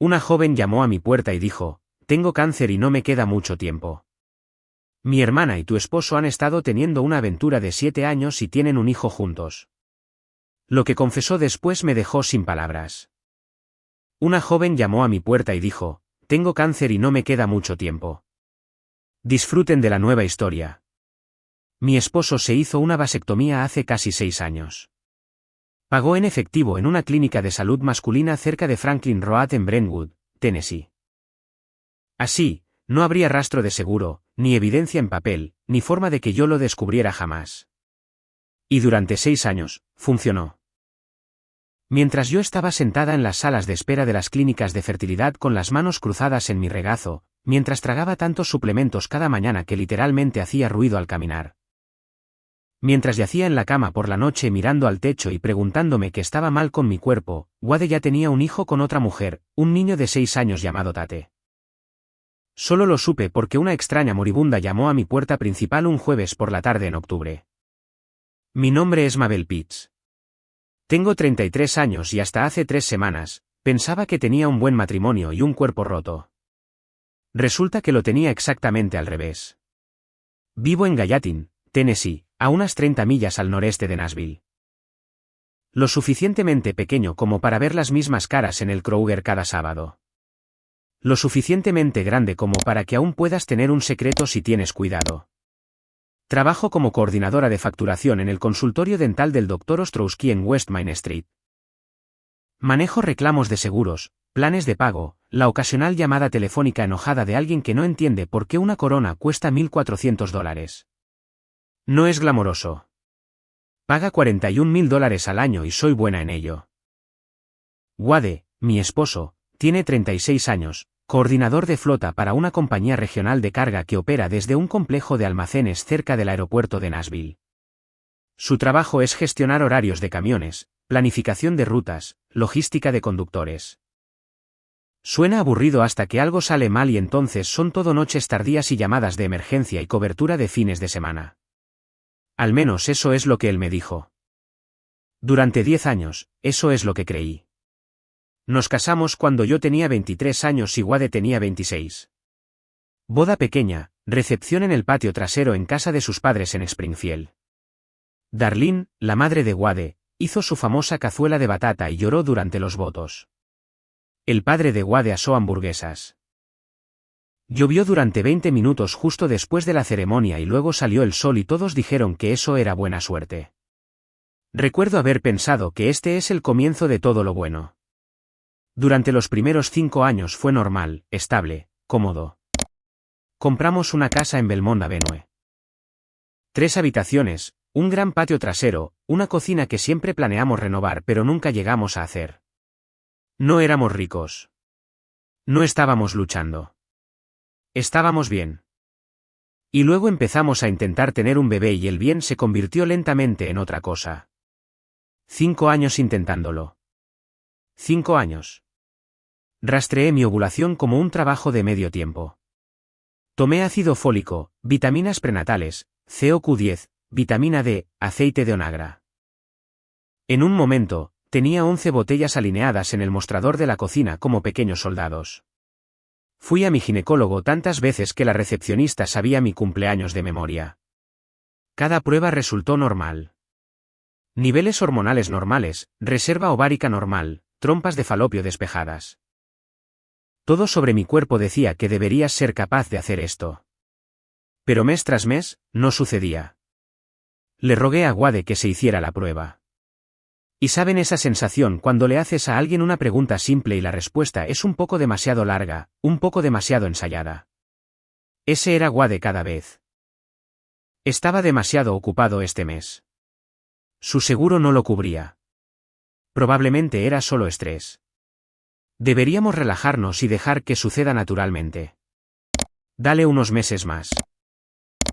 Una joven llamó a mi puerta y dijo, tengo cáncer y no me queda mucho tiempo. Mi hermana y tu esposo han estado teniendo una aventura de 7 años y tienen un hijo juntos. Lo que confesó después me dejó sin palabras. Una joven llamó a mi puerta y dijo, tengo cáncer y no me queda mucho tiempo. Disfruten de la nueva historia. Mi esposo se hizo una vasectomía hace casi 6 años. Pagó en efectivo en una clínica de salud masculina cerca de Franklin Road en Brentwood, Tennessee. Así, no habría rastro de seguro, ni evidencia en papel, ni forma de que yo lo descubriera jamás. Y durante 6 años, funcionó. Mientras yo estaba sentada en las salas de espera de las clínicas de fertilidad con las manos cruzadas en mi regazo, mientras tragaba tantos suplementos cada mañana que literalmente hacía ruido al caminar. Mientras yacía en la cama por la noche mirando al techo y preguntándome qué estaba mal con mi cuerpo, Wade ya tenía un hijo con otra mujer, un niño de 6 años llamado Tate. Solo lo supe porque una extraña moribunda llamó a mi puerta principal un jueves por la tarde en octubre. Mi nombre es Mabel Pitts. Tengo 33 años y hasta hace 3 semanas, pensaba que tenía un buen matrimonio y un cuerpo roto. Resulta que lo tenía exactamente al revés. Vivo en Gallatin, Tennessee, a unas 30 millas al noreste de Nashville. Lo suficientemente pequeño como para ver las mismas caras en el Kroger cada sábado. Lo suficientemente grande como para que aún puedas tener un secreto si tienes cuidado. Trabajo como coordinadora de facturación en el consultorio dental del Dr. Ostrowski en West Main Street. Manejo reclamos de seguros, planes de pago, la ocasional llamada telefónica enojada de alguien que no entiende por qué una corona cuesta $1,400. No es glamoroso. Paga $41,000 al año y soy buena en ello. Wade, mi esposo, tiene 36 años, coordinador de flota para una compañía regional de carga que opera desde un complejo de almacenes cerca del aeropuerto de Nashville. Su trabajo es gestionar horarios de camiones, planificación de rutas, logística de conductores. Suena aburrido hasta que algo sale mal y entonces son todo noches tardías y llamadas de emergencia y cobertura de fines de semana. Al menos eso es lo que él me dijo. Durante 10 años, eso es lo que creí. Nos casamos cuando yo tenía 23 años y Wade tenía 26. Boda pequeña, recepción en el patio trasero en casa de sus padres en Springfield. Darlene, la madre de Wade, hizo su famosa cazuela de batata y lloró durante los votos. El padre de Wade asó hamburguesas. Llovió durante 20 minutos justo después de la ceremonia y luego salió el sol y todos dijeron que eso era buena suerte. Recuerdo haber pensado que este es el comienzo de todo lo bueno. Durante los primeros 5 años fue normal, estable, cómodo. Compramos una casa en Belmont Avenue. 3 habitaciones, un gran patio trasero, una cocina que siempre planeamos renovar pero nunca llegamos a hacer. No éramos ricos. No estábamos luchando. Estábamos bien. Y luego empezamos a intentar tener un bebé y el bien se convirtió lentamente en otra cosa. 5 años intentándolo. 5 años. Rastreé mi ovulación como un trabajo de medio tiempo. Tomé ácido fólico, vitaminas prenatales, CoQ10, vitamina D, aceite de onagra. En un momento, tenía 11 botellas alineadas en el mostrador de la cocina como pequeños soldados. Fui a mi ginecólogo tantas veces que la recepcionista sabía mi cumpleaños de memoria. Cada prueba resultó normal. Niveles hormonales normales, reserva ovárica normal, trompas de falopio despejadas. Todo sobre mi cuerpo decía que deberías ser capaz de hacer esto. Pero mes tras mes, no sucedía. Le rogué a Wade que se hiciera la prueba. ¿Y saben esa sensación cuando le haces a alguien una pregunta simple y la respuesta es un poco demasiado larga, un poco demasiado ensayada? Ese era Wade cada vez. Estaba demasiado ocupado este mes. Su seguro no lo cubría. Probablemente era solo estrés. Deberíamos relajarnos y dejar que suceda naturalmente. Dale unos meses más.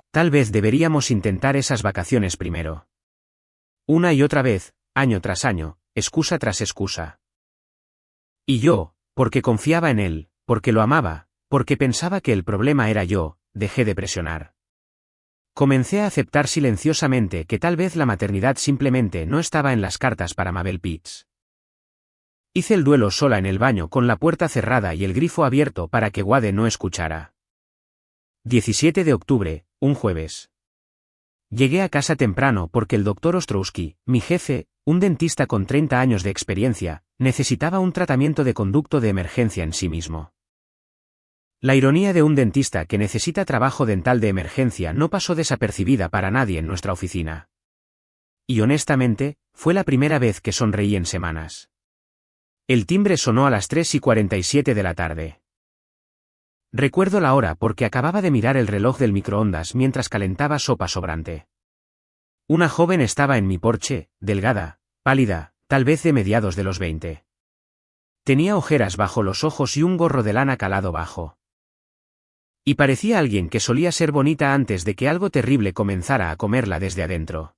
Tal vez deberíamos intentar esas vacaciones primero. Una y otra vez, año tras año, excusa tras excusa. Y yo, porque confiaba en él, porque lo amaba, porque pensaba que el problema era yo, dejé de presionar. Comencé a aceptar silenciosamente que tal vez la maternidad simplemente no estaba en las cartas para Mabel Pitts. Hice el duelo sola en el baño con la puerta cerrada y el grifo abierto para que Wade no escuchara. 17 de octubre, un jueves. Llegué a casa temprano porque el Dr. Ostrowski, mi jefe, un dentista con 30 años de experiencia, necesitaba un tratamiento de conducto de emergencia en sí mismo. La ironía de un dentista que necesita trabajo dental de emergencia no pasó desapercibida para nadie en nuestra oficina. Y honestamente, fue la primera vez que sonreí en semanas. El timbre sonó a las 3:47 de la tarde. Recuerdo la hora porque acababa de mirar el reloj del microondas mientras calentaba sopa sobrante. Una joven estaba en mi porche, delgada, pálida, tal vez de mediados de los 20. Tenía ojeras bajo los ojos y un gorro de lana calado bajo. Y parecía alguien que solía ser bonita antes de que algo terrible comenzara a comerla desde adentro.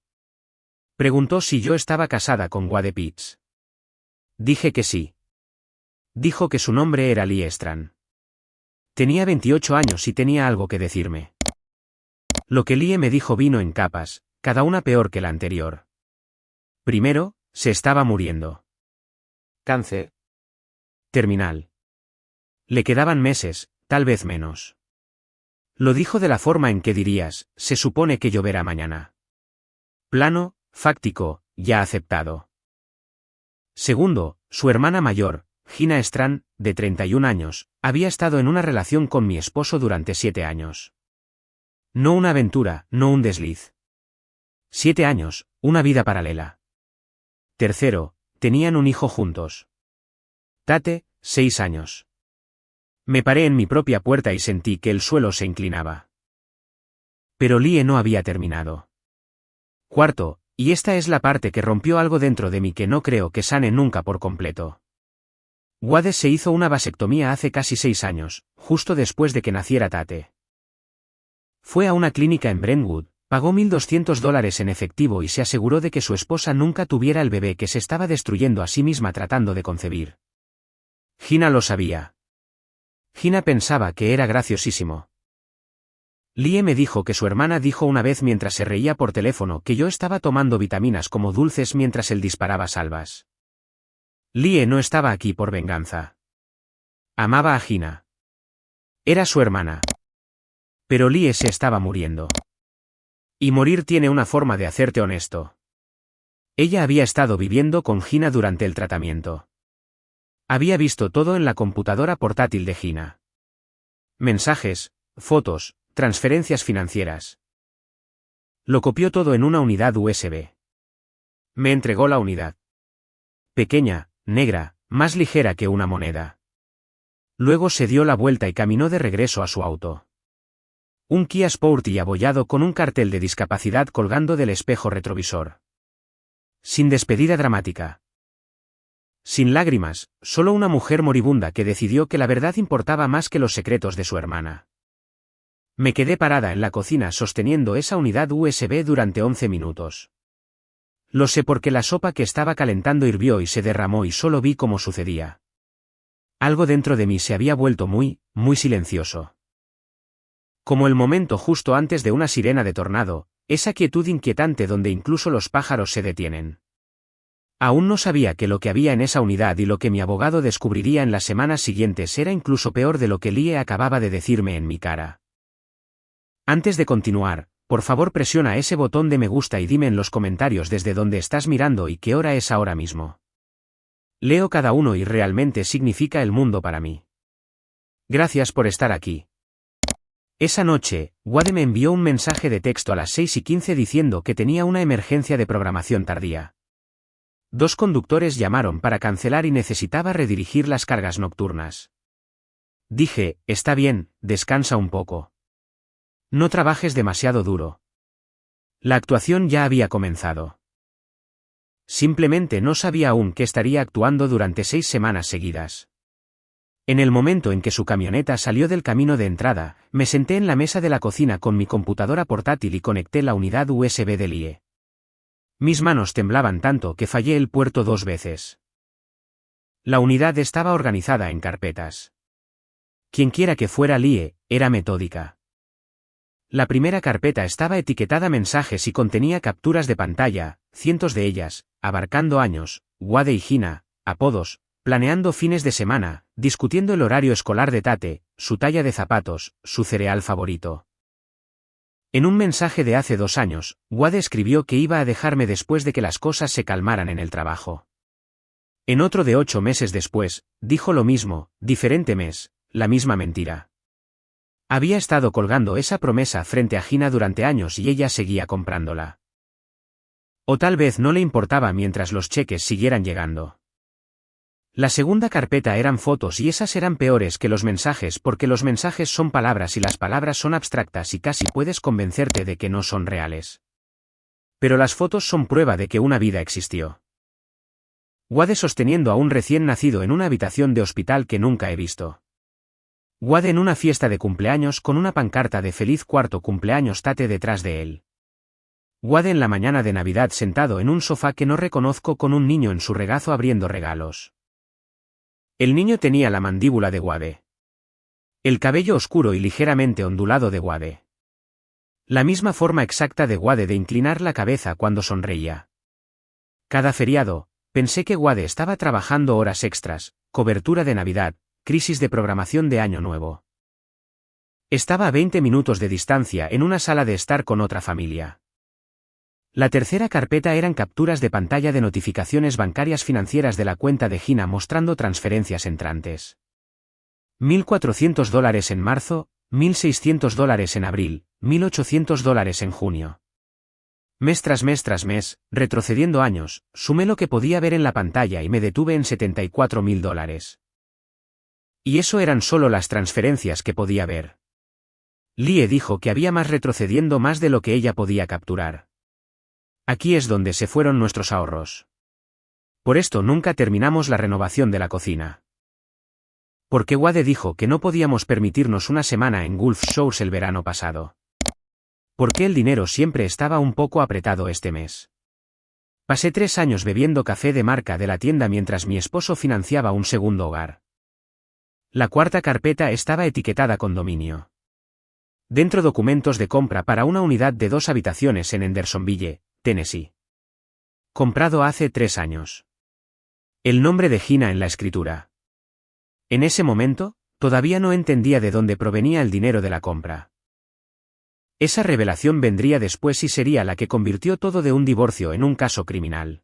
Preguntó si yo estaba casada con Wade Pitts. Dije que sí. Dijo que su nombre era Lee Strand. Tenía 28 años y tenía algo que decirme. Lo que Lee me dijo vino en capas, cada una peor que la anterior. Primero, se estaba muriendo. Cáncer terminal. Le quedaban meses, tal vez menos. Lo dijo de la forma en que dirías, se supone que lloverá mañana. Plano, fáctico, ya aceptado. Segundo, su hermana mayor, Gina Strand, de 31 años, había estado en una relación con mi esposo durante 7 años. No una aventura, no un desliz. 7 años, una vida paralela. Tercero, tenían un hijo juntos. Tate, 6 años. Me paré en mi propia puerta y sentí que el suelo se inclinaba. Pero Lee no había terminado. Cuarto, y esta es la parte que rompió algo dentro de mí que no creo que sane nunca por completo. Wade se hizo una vasectomía hace casi 6 años, justo después de que naciera Tate. Fue a una clínica en Brentwood, pagó $1,200 en efectivo y se aseguró de que su esposa nunca tuviera el bebé que se estaba destruyendo a sí misma tratando de concebir. Gina lo sabía. Gina pensaba que era graciosísimo. Lee me dijo que su hermana dijo una vez mientras se reía por teléfono que yo estaba tomando vitaminas como dulces mientras él disparaba salvas. Lee no estaba aquí por venganza. Amaba a Gina. Era su hermana. Pero Lee se estaba muriendo. Y morir tiene una forma de hacerte honesto. Ella había estado viviendo con Gina durante el tratamiento. Había visto todo en la computadora portátil de Gina. Mensajes, fotos, transferencias financieras. Lo copió todo en una unidad USB. Me entregó la unidad. Pequeña, negra, más ligera que una moneda. Luego se dio la vuelta y caminó de regreso a su auto. Un Kia Sportage abollado con un cartel de discapacidad colgando del espejo retrovisor. Sin despedida dramática. Sin lágrimas, solo una mujer moribunda que decidió que la verdad importaba más que los secretos de su hermana. Me quedé parada en la cocina sosteniendo esa unidad USB durante 11 minutos. Lo sé porque la sopa que estaba calentando hirvió y se derramó y solo vi cómo sucedía. Algo dentro de mí se había vuelto muy silencioso. Como el momento justo antes de una sirena de tornado, esa quietud inquietante donde incluso los pájaros se detienen. Aún no sabía que lo que había en esa unidad y lo que mi abogado descubriría en las semanas siguientes era incluso peor de lo que Lee acababa de decirme en mi cara. Antes de continuar, por favor presiona ese botón de me gusta y dime en los comentarios desde dónde estás mirando y qué hora es ahora mismo. Leo cada uno y realmente significa el mundo para mí. Gracias por estar aquí. Esa noche, Wade me envió un mensaje de texto a las 6:15 diciendo que tenía una emergencia de programación tardía. 2 conductores llamaron para cancelar y necesitaba redirigir las cargas nocturnas. Dije, está bien, descansa un poco. No trabajes demasiado duro. La actuación ya había comenzado. Simplemente no sabía aún que estaría actuando durante 6 semanas seguidas. En el momento en que su camioneta salió del camino de entrada, me senté en la mesa de la cocina con mi computadora portátil y conecté la unidad USB de Lee. Mis manos temblaban tanto que fallé el puerto 2 veces. La unidad estaba organizada en carpetas. Quienquiera que fuera Lee, era metódica. La primera carpeta estaba etiquetada mensajes y contenía capturas de pantalla, cientos de ellas, abarcando años, Wade y Gina, apodos, planeando fines de semana, discutiendo el horario escolar de Tate, su talla de zapatos, su cereal favorito. En un mensaje de hace 2 años, Wade escribió que iba a dejarme después de que las cosas se calmaran en el trabajo. En otro de 8 meses después, dijo lo mismo, diferente mes, la misma mentira. Había estado colgando esa promesa frente a Gina durante años y ella seguía comprándola. O tal vez no le importaba mientras los cheques siguieran llegando. La segunda carpeta eran fotos y esas eran peores que los mensajes porque los mensajes son palabras y las palabras son abstractas y casi puedes convencerte de que no son reales. Pero las fotos son prueba de que una vida existió. Wade sosteniendo a un recién nacido en una habitación de hospital que nunca he visto. Wade en una fiesta de cumpleaños con una pancarta de feliz cuarto cumpleaños Tate detrás de él. Wade en la mañana de Navidad sentado en un sofá que no reconozco con un niño en su regazo abriendo regalos. El niño tenía la mandíbula de Wade. El cabello oscuro y ligeramente ondulado de Wade. La misma forma exacta de Wade de inclinar la cabeza cuando sonreía. Cada feriado, pensé que Wade estaba trabajando horas extras, cobertura de Navidad, crisis de programación de Año Nuevo. Estaba a 20 minutos de distancia en una sala de estar con otra familia. La tercera carpeta eran capturas de pantalla de notificaciones bancarias financieras de la cuenta de Gina mostrando transferencias entrantes. $1.400 en marzo, $1.600 en abril, $1.800 en junio. Mes tras mes, retrocediendo años, sumé lo que podía ver en la pantalla y me detuve en $74.000. Y eso eran solo las transferencias que podía ver. Lie dijo que había más retrocediendo más de lo que ella podía capturar. Aquí es donde se fueron nuestros ahorros. Por esto nunca terminamos la renovación de la cocina. Porque Wade dijo que no podíamos permitirnos una semana en Gulf Shores el verano pasado. Porque el dinero siempre estaba un poco apretado este mes. Pasé 3 años bebiendo café de marca de la tienda mientras mi esposo financiaba un segundo hogar. La cuarta carpeta estaba etiquetada condominio. Dentro documentos de compra para una unidad de 2 habitaciones en Hendersonville, Tennessee. Comprado hace 3 años. El nombre de Gina en la escritura. En ese momento, todavía no entendía de dónde provenía el dinero de la compra. Esa revelación vendría después y sería la que convirtió todo de un divorcio en un caso criminal.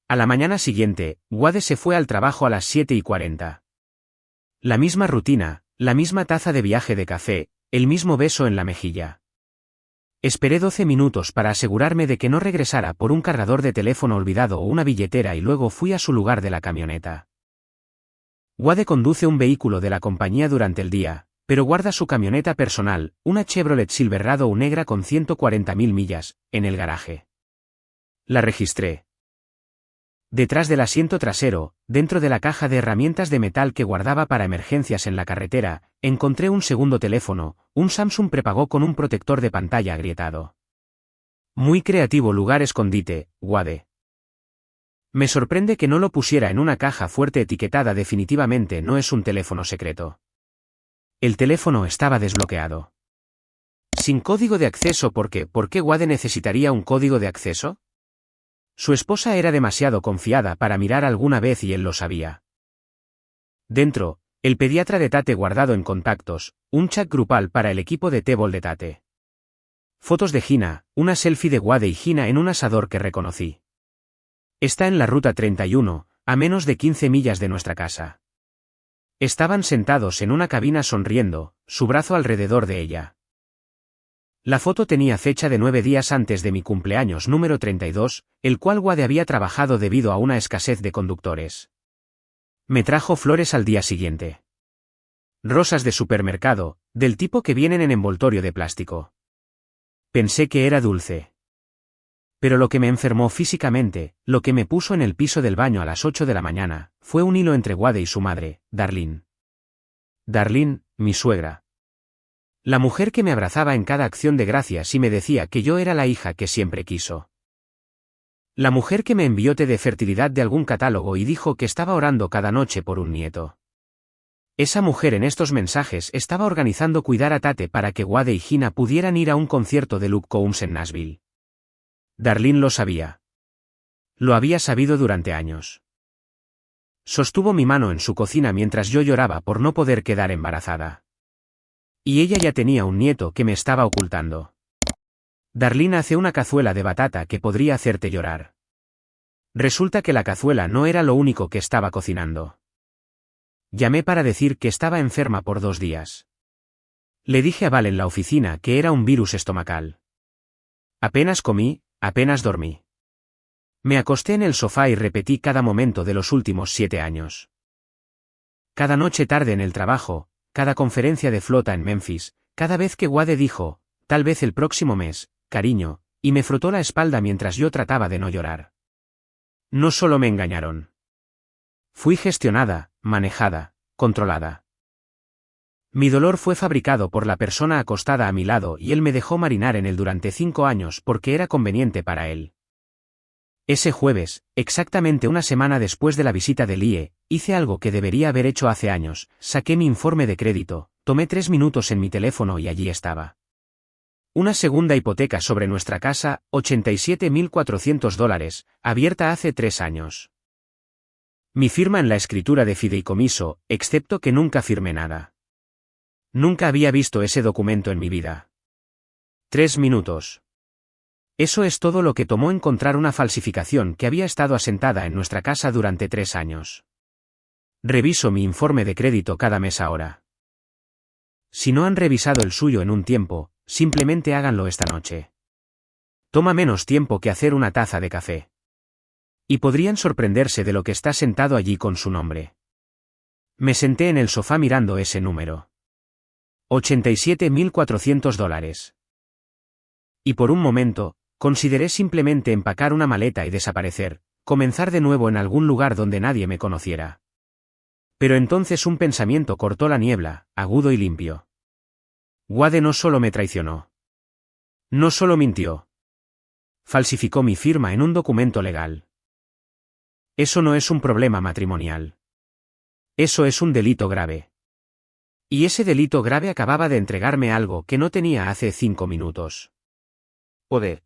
A la mañana siguiente, Wade se fue al trabajo a las 7:40. La misma rutina, la misma taza de viaje de café, el mismo beso en la mejilla. Esperé 12 minutos para asegurarme de que no regresara por un cargador de teléfono olvidado o una billetera y luego fui a su lugar de la camioneta. Wade conduce un vehículo de la compañía durante el día, pero guarda su camioneta personal, una Chevrolet Silverado negra con 140.000 millas, en el garaje. La registré. Detrás del asiento trasero, dentro de la caja de herramientas de metal que guardaba para emergencias en la carretera, encontré un segundo teléfono, un Samsung prepago con un protector de pantalla agrietado. Muy creativo lugar escondite, Wade. Me sorprende que no lo pusiera en una caja fuerte etiquetada definitivamente no es un teléfono secreto. El teléfono estaba desbloqueado. Sin código de acceso ¿por qué Wade necesitaría un código de acceso? Su esposa era demasiado confiada para mirar alguna vez y él lo sabía. Dentro, el pediatra de Tate guardado en contactos, un chat grupal para el equipo de T-Ball de Tate. Fotos de Gina, una selfie de Wade y Gina en un asador que reconocí. Está en la ruta 31, a menos de 15 millas de nuestra casa. Estaban sentados en una cabina sonriendo, su brazo alrededor de ella. La foto tenía fecha de 9 días antes de mi cumpleaños número 32, el cual Wade había trabajado debido a una escasez de conductores. Me trajo flores al día siguiente. Rosas de supermercado, del tipo que vienen en envoltorio de plástico. Pensé que era dulce. Pero lo que me enfermó físicamente, lo que me puso en el piso del baño a las 8 de la mañana, fue un hilo entre Wade y su madre, Darlene. Darlene, mi suegra. La mujer que me abrazaba en cada acción de gracias y me decía que yo era la hija que siempre quiso. La mujer que me envió té de fertilidad de algún catálogo y dijo que estaba orando cada noche por un nieto. Esa mujer en estos mensajes estaba organizando cuidar a Tate para que Wade y Gina pudieran ir a un concierto de Luke Combs en Nashville. Darlene lo sabía. Lo había sabido durante años. Sostuvo mi mano en su cocina mientras yo lloraba por no poder quedar embarazada. Y ella ya tenía un nieto que me estaba ocultando. Darlene hace una cazuela de batata que podría hacerte llorar. Resulta que la cazuela no era lo único que estaba cocinando. Llamé para decir que estaba enferma por 2 días. Le dije a Val en la oficina que era un virus estomacal. Apenas comí, apenas dormí. Me acosté en el sofá y repetí cada momento de los últimos 7 años. Cada noche tarde en el trabajo, cada conferencia de flota en Memphis, cada vez que Wade dijo, tal vez el próximo mes, cariño, y me frotó la espalda mientras yo trataba de no llorar. No solo me engañaron. Fui gestionada, manejada, controlada. Mi dolor fue fabricado por la persona acostada a mi lado y él me dejó marinar en él durante 5 años porque era conveniente para él. Ese jueves, exactamente una semana después de la visita de Lie, hice algo que debería haber hecho hace años, saqué mi informe de crédito, tomé 3 minutos en mi teléfono y allí estaba. Una segunda hipoteca sobre nuestra casa, $87.400, abierta hace 3 años. Mi firma en la escritura de fideicomiso, excepto que nunca firmé nada. Nunca había visto ese documento en mi vida. 3 minutos. Eso es todo lo que tomó encontrar una falsificación que había estado asentada en nuestra casa durante 3 años. Reviso mi informe de crédito cada mes ahora. Si no han revisado el suyo en un tiempo, simplemente háganlo esta noche. Toma menos tiempo que hacer una taza de café. Y podrían sorprenderse de lo que está sentado allí con su nombre. Me senté en el sofá mirando ese número. $87.400. Y por un momento, consideré simplemente empacar una maleta y desaparecer, comenzar de nuevo en algún lugar donde nadie me conociera. Pero entonces un pensamiento cortó la niebla, agudo y limpio. Wade no solo me traicionó. No solo mintió. Falsificó mi firma en un documento legal. Eso no es un problema matrimonial. Eso es un delito grave. Y ese delito grave acababa de entregarme algo que no tenía hace 5 minutos. Joder.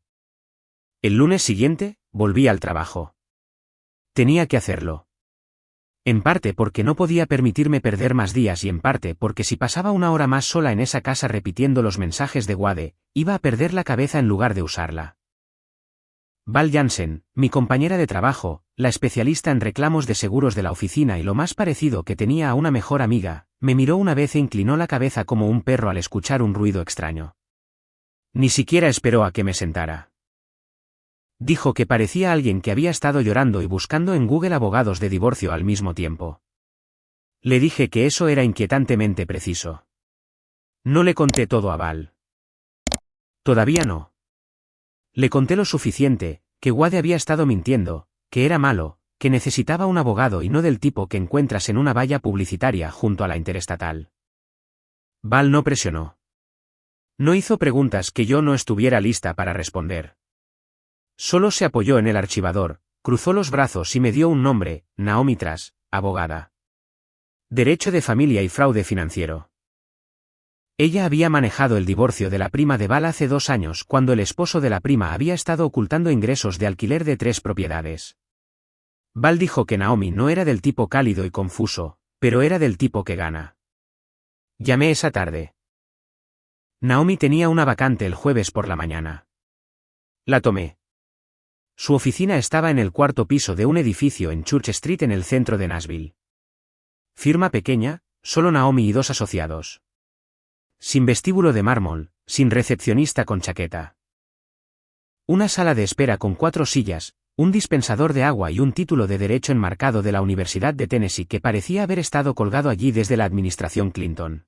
El lunes siguiente, volví al trabajo. Tenía que hacerlo. En parte porque no podía permitirme perder más días y en parte porque si pasaba 1 hora más sola en esa casa repitiendo los mensajes de Wade, iba a perder la cabeza en lugar de usarla. Val Jansen, mi compañera de trabajo, la especialista en reclamos de seguros de la oficina y lo más parecido que tenía a una mejor amiga, me miró una vez e inclinó la cabeza como un perro al escuchar un ruido extraño. Ni siquiera esperó a que me sentara. Dijo que parecía alguien que había estado llorando y buscando en Google abogados de divorcio al mismo tiempo. Le dije que eso era inquietantemente preciso. No le conté todo a Val. Todavía no. Le conté lo suficiente, que Wade había estado mintiendo, que era malo, que necesitaba un abogado y no del tipo que encuentras en una valla publicitaria junto a la interestatal. Val no presionó. No hizo preguntas que yo no estuviera lista para responder. Solo se apoyó en el archivador, cruzó los brazos y me dio un nombre, Naomi Trask, abogada. Derecho de familia y fraude financiero. Ella había manejado el divorcio de la prima de Val hace 2 años cuando el esposo de la prima había estado ocultando ingresos de alquiler de 3 propiedades. Val dijo que Naomi no era del tipo cálido y confuso, pero era del tipo que gana. Llamé esa tarde. Naomi tenía una vacante el jueves por la mañana. La tomé. Su oficina estaba en el 4º piso de un edificio en Church Street en el centro de Nashville. Firma pequeña, solo Naomi y 2 asociados. Sin vestíbulo de mármol, sin recepcionista con chaqueta. Una sala de espera con 4 sillas, un dispensador de agua y un título de Derecho enmarcado de la Universidad de Tennessee que parecía haber estado colgado allí desde la administración Clinton.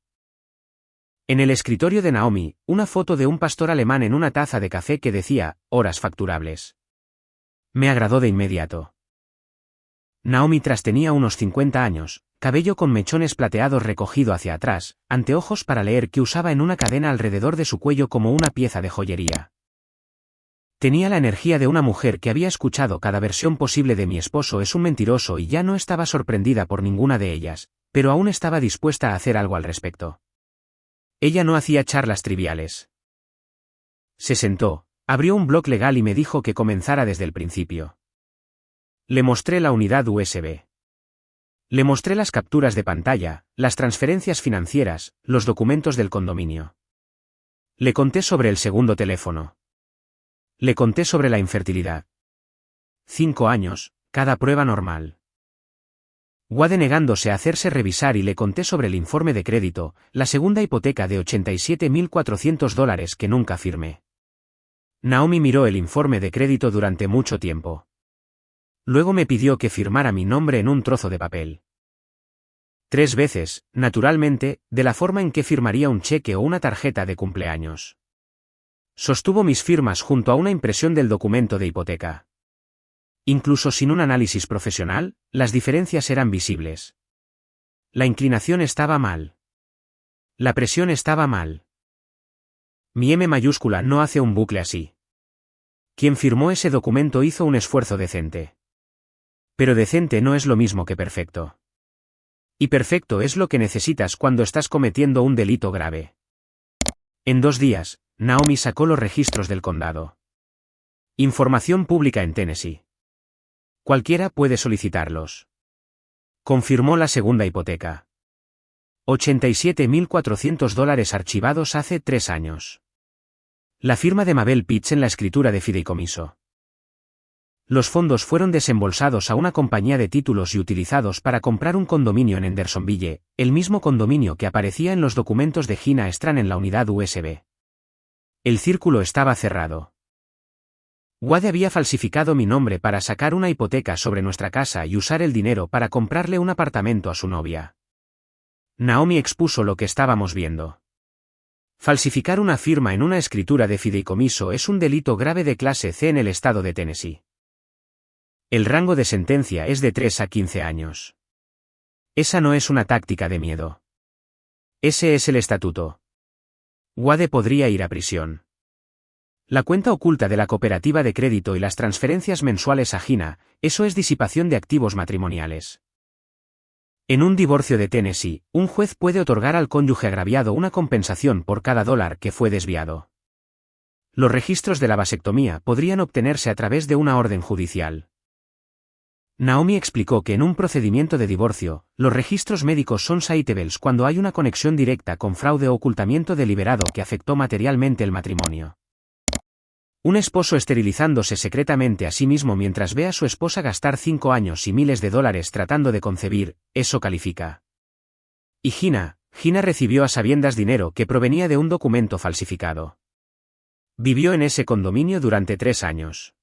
En el escritorio de Naomi, una foto de un pastor alemán en una taza de café que decía, horas facturables. Me agradó de inmediato. Naomi Trask tenía unos 50 años, cabello con mechones plateados recogido hacia atrás, anteojos para leer que usaba en una cadena alrededor de su cuello como una pieza de joyería. Tenía la energía de una mujer que había escuchado cada versión posible de mi esposo es un mentiroso y ya no estaba sorprendida por ninguna de ellas, pero aún estaba dispuesta a hacer algo al respecto. Ella no hacía charlas triviales. Se sentó, abrió un blog legal y me dijo que comenzara desde el principio. Le mostré la unidad USB. Le mostré las capturas de pantalla, las transferencias financieras, los documentos del condominio. Le conté sobre el segundo teléfono. Le conté sobre la infertilidad. 5 años, cada prueba normal. Wade negándose a hacerse revisar y le conté sobre el informe de crédito, la segunda hipoteca de $87.400 que nunca firmé. Naomi miró el informe de crédito durante mucho tiempo. Luego me pidió que firmara mi nombre en un trozo de papel. 3 veces, naturalmente, de la forma en que firmaría un cheque o una tarjeta de cumpleaños. Sostuvo mis firmas junto a una impresión del documento de hipoteca. Incluso sin un análisis profesional, las diferencias eran visibles. La inclinación estaba mal. La presión estaba mal. Mi M mayúscula no hace un bucle así. Quien firmó ese documento hizo un esfuerzo decente. Pero decente no es lo mismo que perfecto. Y perfecto es lo que necesitas cuando estás cometiendo un delito grave. En 2 días, Naomi sacó los registros del condado. Información pública en Tennessee. Cualquiera puede solicitarlos. Confirmó la segunda hipoteca. $87.400 archivados hace 3 años. La firma de Mabel Pitts en la escritura de fideicomiso. Los fondos fueron desembolsados a una compañía de títulos y utilizados para comprar un condominio en Hendersonville, el mismo condominio que aparecía en los documentos de Gina Strand en la unidad USB. El círculo estaba cerrado. Wade había falsificado mi nombre para sacar una hipoteca sobre nuestra casa y usar el dinero para comprarle un apartamento a su novia. Naomi expuso lo que estábamos viendo. Falsificar una firma en una escritura de fideicomiso es un delito grave de clase C en el estado de Tennessee. El rango de sentencia es de 3 a 15 años. Esa no es una táctica de miedo. Ese es el estatuto. Wade podría ir a prisión. La cuenta oculta de la cooperativa de crédito y las transferencias mensuales a Gina, eso es disipación de activos matrimoniales. En un divorcio de Tennessee, un juez puede otorgar al cónyuge agraviado una compensación por cada dólar que fue desviado. Los registros de la vasectomía podrían obtenerse a través de una orden judicial. Naomi explicó que en un procedimiento de divorcio, los registros médicos son citables cuando hay una conexión directa con fraude o ocultamiento deliberado que afectó materialmente el matrimonio. Un esposo esterilizándose secretamente a sí mismo mientras ve a su esposa gastar 5 años y miles de dólares tratando de concebir, eso califica. Y Gina recibió a sabiendas dinero que provenía de un documento falsificado. Vivió en ese condominio durante 3 años.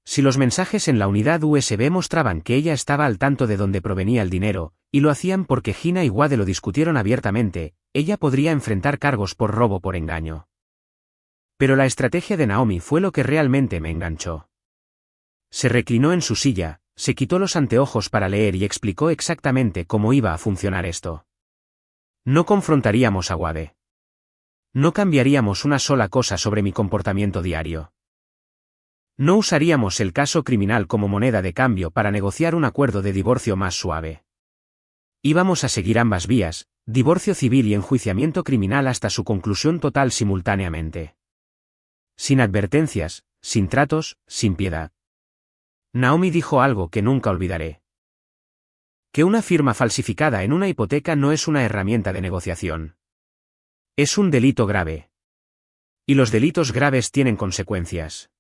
Si los mensajes en la unidad USB mostraban que ella estaba al tanto de dónde provenía el dinero, y lo hacían porque Gina y Wade lo discutieron abiertamente, ella podría enfrentar cargos por robo por engaño. Pero la estrategia de Naomi fue lo que realmente me enganchó. Se reclinó en su silla, se quitó los anteojos para leer y explicó exactamente cómo iba a funcionar esto. No confrontaríamos a Wade. No cambiaríamos una sola cosa sobre mi comportamiento diario. No usaríamos el caso criminal como moneda de cambio para negociar un acuerdo de divorcio más suave. Íbamos a seguir ambas vías, divorcio civil y enjuiciamiento criminal hasta su conclusión total simultáneamente. Sin advertencias, sin tratos, sin piedad. Naomi dijo algo que nunca olvidaré. Que una firma falsificada en una hipoteca no es una herramienta de negociación. Es un delito grave. Y los delitos graves tienen consecuencias.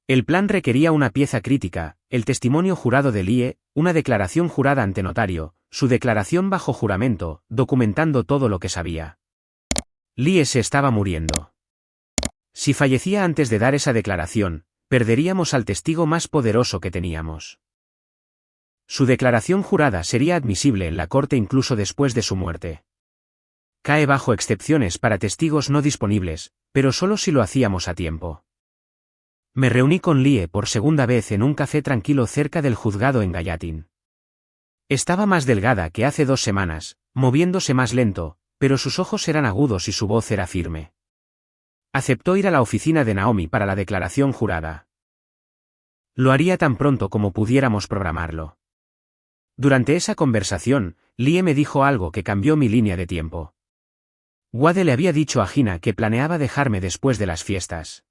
El plan requería una pieza crítica, el testimonio jurado de Lie, una declaración jurada ante notario, su declaración bajo juramento, documentando todo lo que sabía. Lie se estaba muriendo. Si fallecía antes de dar esa declaración, perderíamos al testigo más poderoso que teníamos. Su declaración jurada sería admisible en la corte incluso después de su muerte. Cae bajo excepciones para testigos no disponibles, pero solo si lo hacíamos a tiempo. Me reuní con Lie por segunda vez en un café tranquilo cerca del juzgado en Gallatin. Estaba más delgada que hace 2 semanas, moviéndose más lento, pero sus ojos eran agudos y su voz era firme. Aceptó ir a la oficina de Naomi para la declaración jurada. Lo haría tan pronto como pudiéramos programarlo. Durante esa conversación, Lie me dijo algo que cambió mi línea de tiempo. Wade le había dicho a Gina que planeaba dejarme después de las fiestas.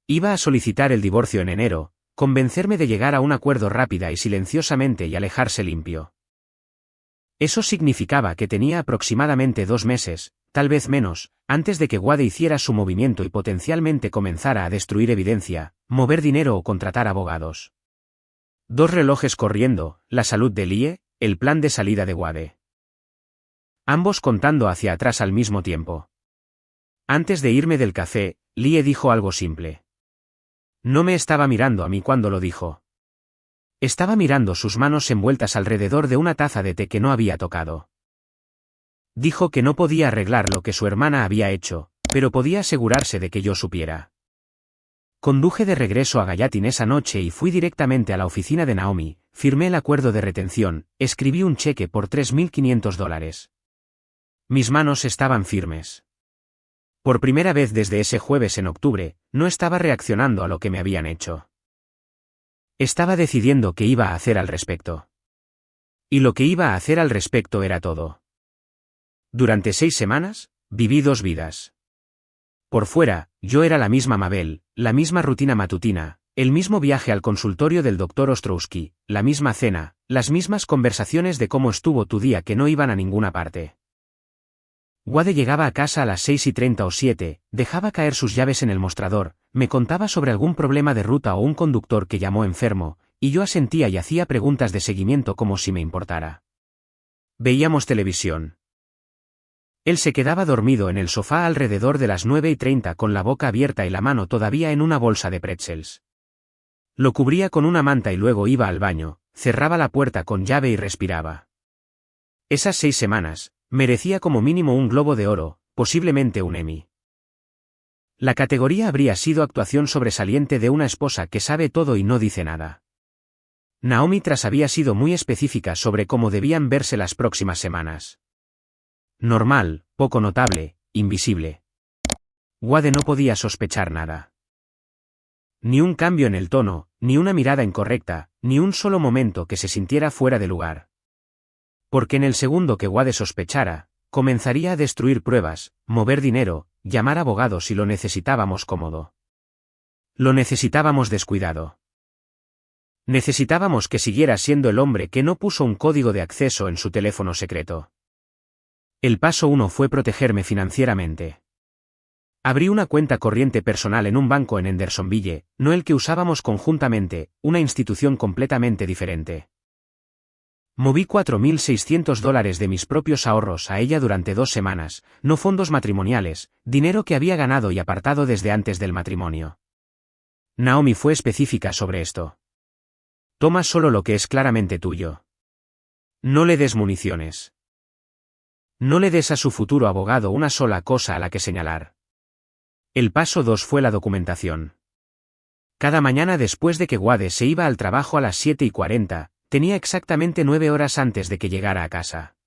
Iba a solicitar el divorcio en enero, convencerme de llegar a un acuerdo rápida y silenciosamente y alejarse limpio. Eso significaba que tenía aproximadamente 2 meses, tal vez menos, antes de que Wade hiciera su movimiento y potencialmente comenzara a destruir evidencia, mover dinero o contratar abogados. 2 relojes corriendo, la salud de Lie, el plan de salida de Wade. Ambos contando hacia atrás al mismo tiempo. Antes de irme del café, Lie dijo algo simple. No me estaba mirando a mí cuando lo dijo. Estaba mirando sus manos envueltas alrededor de una taza de té que no había tocado. Dijo que no podía arreglar lo que su hermana había hecho, pero podía asegurarse de que yo supiera. Conduje de regreso a Gallatin esa noche y fui directamente a la oficina de Naomi, firmé el acuerdo de retención, escribí un cheque por $3.500. Mis manos estaban firmes. Por primera vez desde ese jueves en octubre, no estaba reaccionando a lo que me habían hecho. Estaba decidiendo qué iba a hacer al respecto. Y lo que iba a hacer al respecto era todo. Durante 6 semanas, viví 2 vidas. Por fuera, yo era la misma Mabel, la misma rutina matutina, el mismo viaje al consultorio del Dr. Ostrowski, la misma cena, las mismas conversaciones de cómo estuvo tu día que no iban a ninguna parte. Wade llegaba a casa a las 6:30 o 7, dejaba caer sus llaves en el mostrador, me contaba sobre algún problema de ruta o un conductor que llamó enfermo, y yo asentía y hacía preguntas de seguimiento como si me importara. Veíamos televisión. Él se quedaba dormido en el sofá alrededor de las 9:30 con la boca abierta y la mano todavía en una bolsa de pretzels. Lo cubría con una manta y luego iba al baño, cerraba la puerta con llave y respiraba. Esas 6 semanas, merecía como mínimo un Globo de Oro, posiblemente un Emmy. La categoría habría sido actuación sobresaliente de una esposa que sabe todo y no dice nada. Naomi tras había sido muy específica sobre cómo debían verse las próximas semanas. Normal, poco notable, invisible. Wade no podía sospechar nada. Ni un cambio en el tono, ni una mirada incorrecta, ni un solo momento que se sintiera fuera de lugar. Porque en el segundo que Wade sospechara, comenzaría a destruir pruebas, mover dinero, llamar abogados si lo necesitábamos cómodo. Lo necesitábamos descuidado. Necesitábamos que siguiera siendo el hombre que no puso un código de acceso en su teléfono secreto. El paso 1 fue protegerme financieramente. Abrí una cuenta corriente personal en un banco en Hendersonville, no el que usábamos conjuntamente, una institución completamente diferente. Moví $4.600 de mis propios ahorros a ella durante 2 semanas, no fondos matrimoniales, dinero que había ganado y apartado desde antes del matrimonio. Naomi fue específica sobre esto. Toma solo lo que es claramente tuyo. No le des municiones. No le des a su futuro abogado una sola cosa a la que señalar. El paso 2 fue la documentación. Cada mañana después de que Wade se iba al trabajo a las 7:40, tenía exactamente 9 horas antes de que llegara a casa.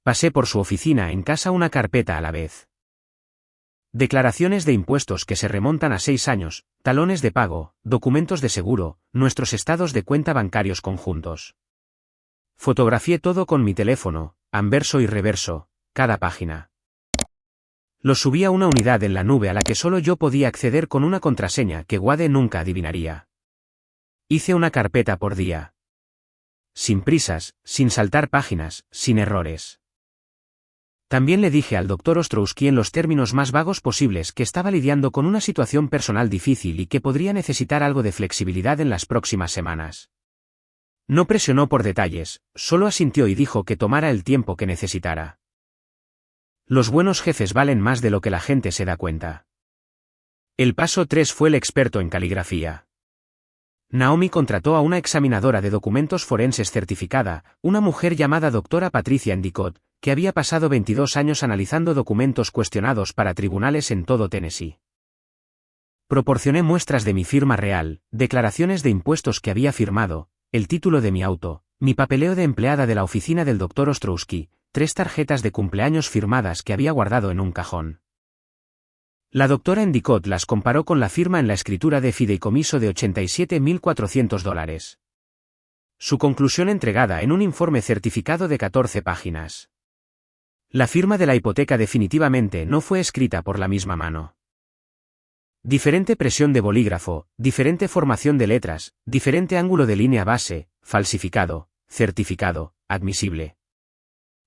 Pasé por su oficina en casa una carpeta a la vez. Declaraciones de impuestos que se remontan a 6 años, talones de pago, documentos de seguro, nuestros estados de cuenta bancarios conjuntos. Fotografié todo con mi teléfono, anverso y reverso, cada página. Lo subí a una unidad en la nube a la que solo yo podía acceder con una contraseña que Wade nunca adivinaría. Hice una carpeta por día. Sin prisas, sin saltar páginas, sin errores. También le dije al Dr. Ostrowski en los términos más vagos posibles que estaba lidiando con una situación personal difícil y que podría necesitar algo de flexibilidad en las próximas semanas. No presionó por detalles, solo asintió y dijo que tomara el tiempo que necesitara. Los buenos jefes valen más de lo que la gente se da cuenta. El paso 3 fue el experto en caligrafía. Naomi contrató a una examinadora de documentos forenses certificada, una mujer llamada doctora Patricia Endicott, que había pasado 22 años analizando documentos cuestionados para tribunales en todo Tennessee. Proporcioné muestras de mi firma real, declaraciones de impuestos que había firmado, el título de mi auto, mi papeleo de empleada de la oficina del Dr. Ostrowski, 3 tarjetas de cumpleaños firmadas que había guardado en un cajón. La doctora Endicott las comparó con la firma en la escritura de fideicomiso de $87.400. Su conclusión entregada en un informe certificado de 14 páginas. La firma de la hipoteca definitivamente no fue escrita por la misma mano. Diferente presión de bolígrafo, diferente formación de letras, diferente ángulo de línea base, falsificado, certificado, admisible.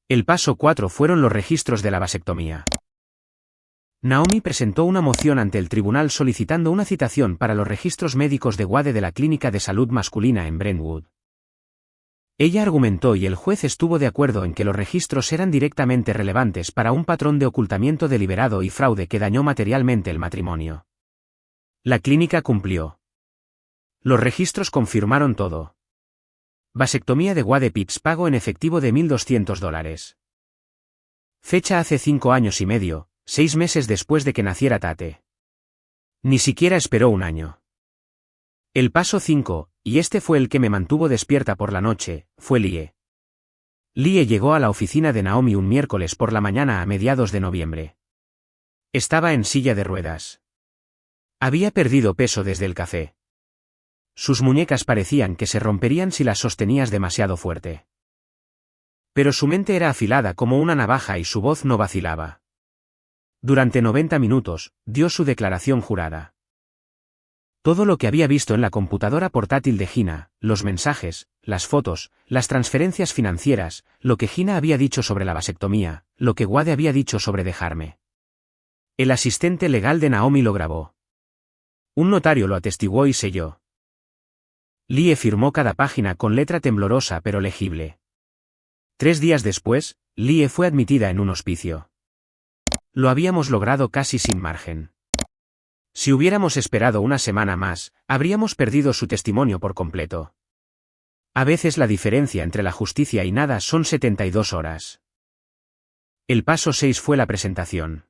El paso 4 fueron los registros de la vasectomía. Naomi presentó una moción ante el tribunal solicitando una citación para los registros médicos de Wade de la Clínica de Salud Masculina en Brentwood. Ella argumentó y el juez estuvo de acuerdo en que los registros eran directamente relevantes para un patrón de ocultamiento deliberado y fraude que dañó materialmente el matrimonio. La clínica cumplió. Los registros confirmaron todo. Vasectomía de Wade Pitts, pago en efectivo de $1.200. Fecha hace 5 años y medio, 6 meses después de que naciera Tate. Ni siquiera esperó un año. El paso 5, y este fue el que me mantuvo despierta por la noche, fue Lie. Lie llegó a la oficina de Naomi un miércoles por la mañana a mediados de noviembre. Estaba en silla de ruedas. Había perdido peso desde el café. Sus muñecas parecían que se romperían si las sostenías demasiado fuerte. Pero su mente era afilada como una navaja y su voz no vacilaba. Durante 90 minutos, dio su declaración jurada. Todo lo que había visto en la computadora portátil de Gina, los mensajes, las fotos, las transferencias financieras, lo que Gina había dicho sobre la vasectomía, lo que Wade había dicho sobre dejarme. El asistente legal de Naomi lo grabó. Un notario lo atestiguó y selló. Lie firmó cada página con letra temblorosa pero legible. 3 días después, Lie fue admitida en un hospicio. Lo habíamos logrado casi sin margen. Si hubiéramos esperado una semana más, habríamos perdido su testimonio por completo. A veces la diferencia entre la justicia y nada son 72 horas. El paso 6 fue la presentación.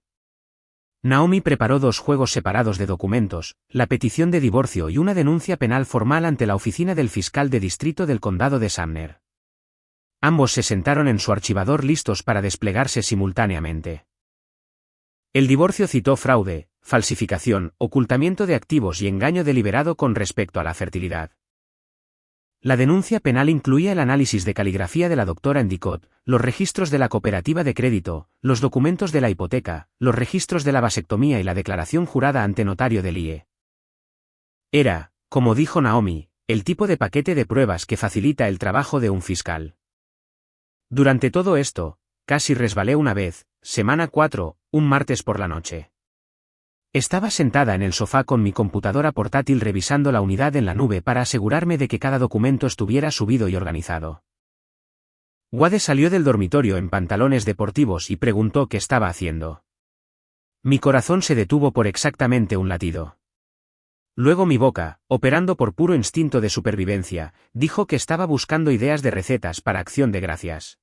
Naomi preparó 2 juegos separados de documentos, la petición de divorcio y una denuncia penal formal ante la oficina del fiscal de distrito del condado de Sumner. Ambos se sentaron en su archivador listos para desplegarse simultáneamente. El divorcio citó fraude, falsificación, ocultamiento de activos y engaño deliberado con respecto a la fertilidad. La denuncia penal incluía el análisis de caligrafía de la doctora Endicott, los registros de la cooperativa de crédito, los documentos de la hipoteca, los registros de la vasectomía y la declaración jurada ante notario de Lie. Era, como dijo Naomi, el tipo de paquete de pruebas que facilita el trabajo de un fiscal. Durante todo esto, casi resbalé una vez, semana 4, un martes por la noche. Estaba sentada en el sofá con mi computadora portátil revisando la unidad en la nube para asegurarme de que cada documento estuviera subido y organizado. Wade salió del dormitorio en pantalones deportivos y preguntó qué estaba haciendo. Mi corazón se detuvo por exactamente un latido. Luego mi boca, operando por puro instinto de supervivencia, dijo que estaba buscando ideas de recetas para Acción de Gracias.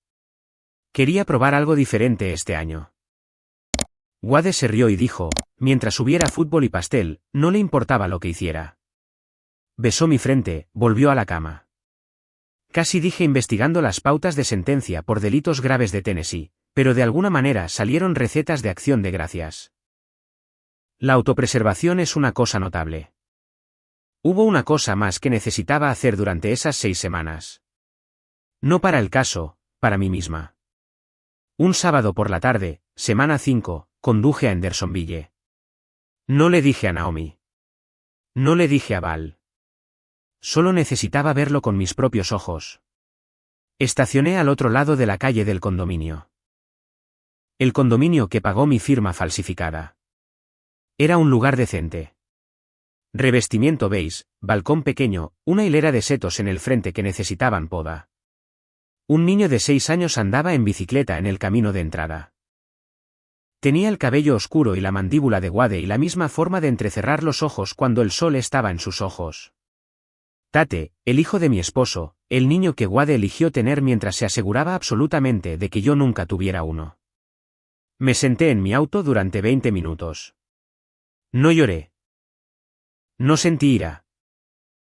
Quería probar algo diferente este año. Wade se rió y dijo, mientras hubiera fútbol y pastel, no le importaba lo que hiciera. Besó mi frente, volvió a la cama. Casi dije investigando las pautas de sentencia por delitos graves de Tennessee, pero de alguna manera salieron recetas de Acción de Gracias. La autopreservación es una cosa notable. Hubo una cosa más que necesitaba hacer durante esas 6 semanas. No para el caso, para mí misma. Un sábado por la tarde, semana 5, conduje a Hendersonville. No le dije a Naomi. No le dije a Val. Solo necesitaba verlo con mis propios ojos. Estacioné al otro lado de la calle del condominio. El condominio que pagó mi firma falsificada. Era un lugar decente. Revestimiento beige, balcón pequeño, una hilera de setos en el frente que necesitaban poda. Un niño de 6 años andaba en bicicleta en el camino de entrada. Tenía el cabello oscuro y la mandíbula de Wade y la misma forma de entrecerrar los ojos cuando el sol estaba en sus ojos. Tate, el hijo de mi esposo, el niño que Wade eligió tener mientras se aseguraba absolutamente de que yo nunca tuviera uno. Me senté en mi auto durante 20 minutos. No lloré. No sentí ira.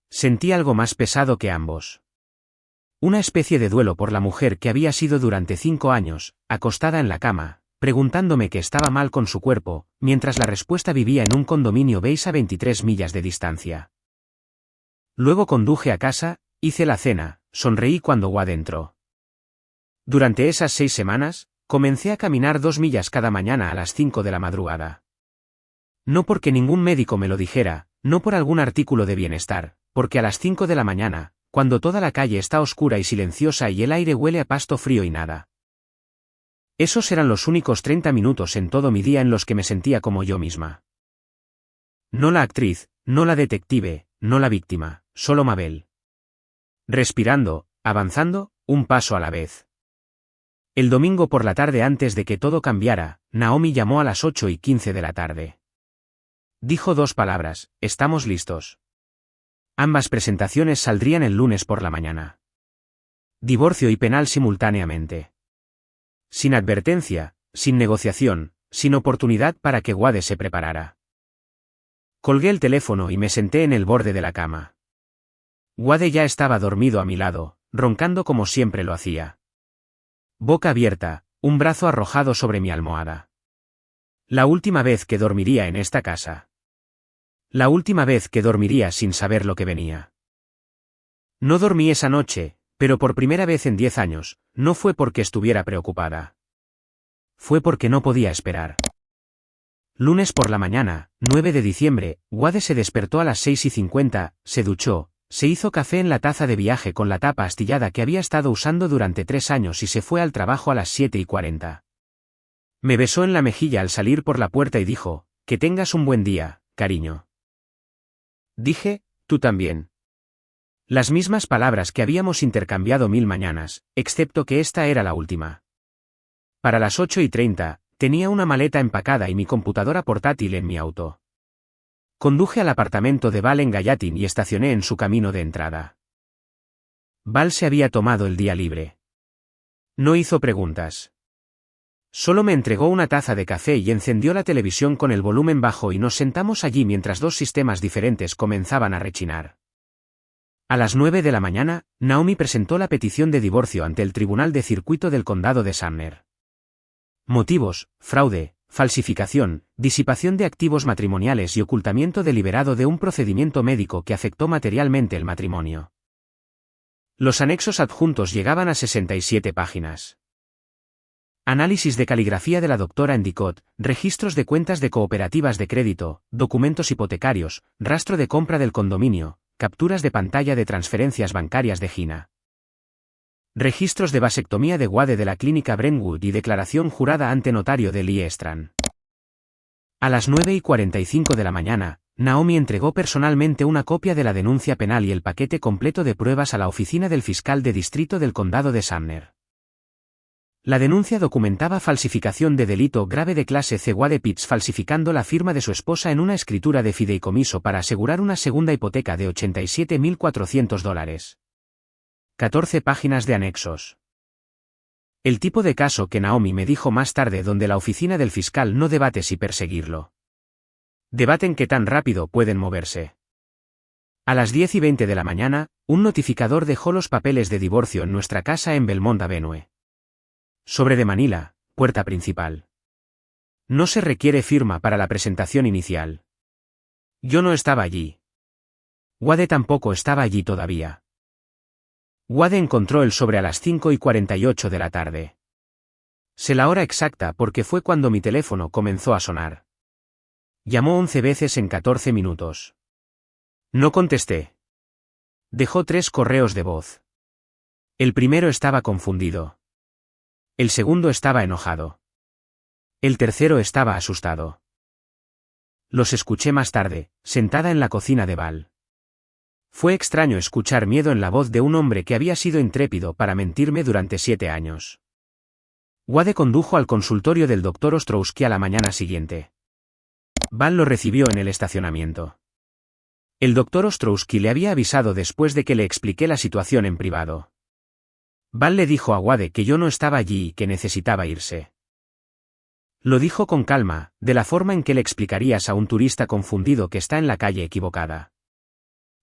Sentí algo más pesado que ambos. Una especie de duelo por la mujer que había sido durante 5 años, acostada en la cama, preguntándome qué estaba mal con su cuerpo, mientras la respuesta vivía en un condominio beige a 23 millas de distancia. Luego conduje a casa, hice la cena, sonreí cuando Wade entró. Durante esas 6 semanas, comencé a caminar 2 millas cada mañana a las 5 de la madrugada. No porque ningún médico me lo dijera, no por algún artículo de bienestar, porque a las 5 de la mañana, cuando toda la calle está oscura y silenciosa y el aire huele a pasto frío y nada. Esos eran los únicos 30 minutos en todo mi día en los que me sentía como yo misma. No la actriz, no la detective, no la víctima, solo Mabel. Respirando, avanzando, un paso a la vez. El domingo por la tarde antes de que todo cambiara, Naomi llamó a las 8:15 de la tarde. Dijo 2 palabras, estamos listos. Ambas presentaciones saldrían el lunes por la mañana. Divorcio y penal simultáneamente. Sin advertencia, sin negociación, sin oportunidad para que Wade se preparara. Colgué el teléfono y me senté en el borde de la cama. Wade ya estaba dormido a mi lado, roncando como siempre lo hacía. Boca abierta, un brazo arrojado sobre mi almohada. La última vez que dormiría en esta casa. La última vez que dormiría sin saber lo que venía. No dormí esa noche, pero por primera vez en 10 años, no fue porque estuviera preocupada. Fue porque no podía esperar. Lunes por la mañana, 9 de diciembre, Wade se despertó a las 6:50, se duchó, se hizo café en la taza de viaje con la tapa astillada que había estado usando durante 3 años y se fue al trabajo a las 7:40. Me besó en la mejilla al salir por la puerta y dijo, que tengas un buen día, cariño. Dije, tú también. Las mismas palabras que habíamos intercambiado 1000 mañanas, excepto que esta era la última. Para las 8:30, tenía una maleta empacada y mi computadora portátil en mi auto. Conduje al apartamento de Val en Gallatin y estacioné en su camino de entrada. Val se había tomado el día libre. No hizo preguntas. Solo me entregó una taza de café y encendió la televisión con el volumen bajo y nos sentamos allí mientras 2 sistemas diferentes comenzaban a rechinar. A las 9 de la mañana, Naomi presentó la petición de divorcio ante el Tribunal de Circuito del Condado de Sumner. Motivos: fraude, falsificación, disipación de activos matrimoniales y ocultamiento deliberado de un procedimiento médico que afectó materialmente el matrimonio. Los anexos adjuntos llegaban a 67 páginas. Análisis de caligrafía de la doctora Endicott, registros de cuentas de cooperativas de crédito, documentos hipotecarios, rastro de compra del condominio, capturas de pantalla de transferencias bancarias de Gina. Registros de vasectomía de Wade de la clínica Brentwood y declaración jurada ante notario de Lee Strand. A las 9:45 de la mañana, Naomi entregó personalmente una copia de la denuncia penal y el paquete completo de pruebas a la oficina del fiscal de distrito del condado de Sumner. La denuncia documentaba falsificación de delito grave de clase C. Wade Pitts falsificando la firma de su esposa en una escritura de fideicomiso para asegurar una segunda hipoteca de $87.400. 14 páginas de anexos. El tipo de caso que Naomi me dijo más tarde donde la oficina del fiscal no debate si perseguirlo. Debaten qué tan rápido pueden moverse. A las 10:20 de la mañana, un notificador dejó los papeles de divorcio en nuestra casa en Belmont Avenue. Sobre de Manila, puerta principal. No se requiere firma para la presentación inicial. Yo no estaba allí. Wade tampoco estaba allí todavía. Wade encontró el sobre a las 5:48 de la tarde. Sé la hora exacta porque fue cuando mi teléfono comenzó a sonar. Llamó 11 veces en 14 minutos. No contesté. Dejó 3 correos de voz. El primero estaba confundido. El segundo estaba enojado. El tercero estaba asustado. Los escuché más tarde, sentada en la cocina de Val. Fue extraño escuchar miedo en la voz de un hombre que había sido intrépido para mentirme durante 7 años. Wade condujo al consultorio del Dr. Ostrowski a la mañana siguiente. Val lo recibió en el estacionamiento. El Dr. Ostrowski le había avisado después de que le expliqué la situación en privado. Val le dijo a Wade que yo no estaba allí y que necesitaba irse. Lo dijo con calma, de la forma en que le explicarías a un turista confundido que está en la calle equivocada.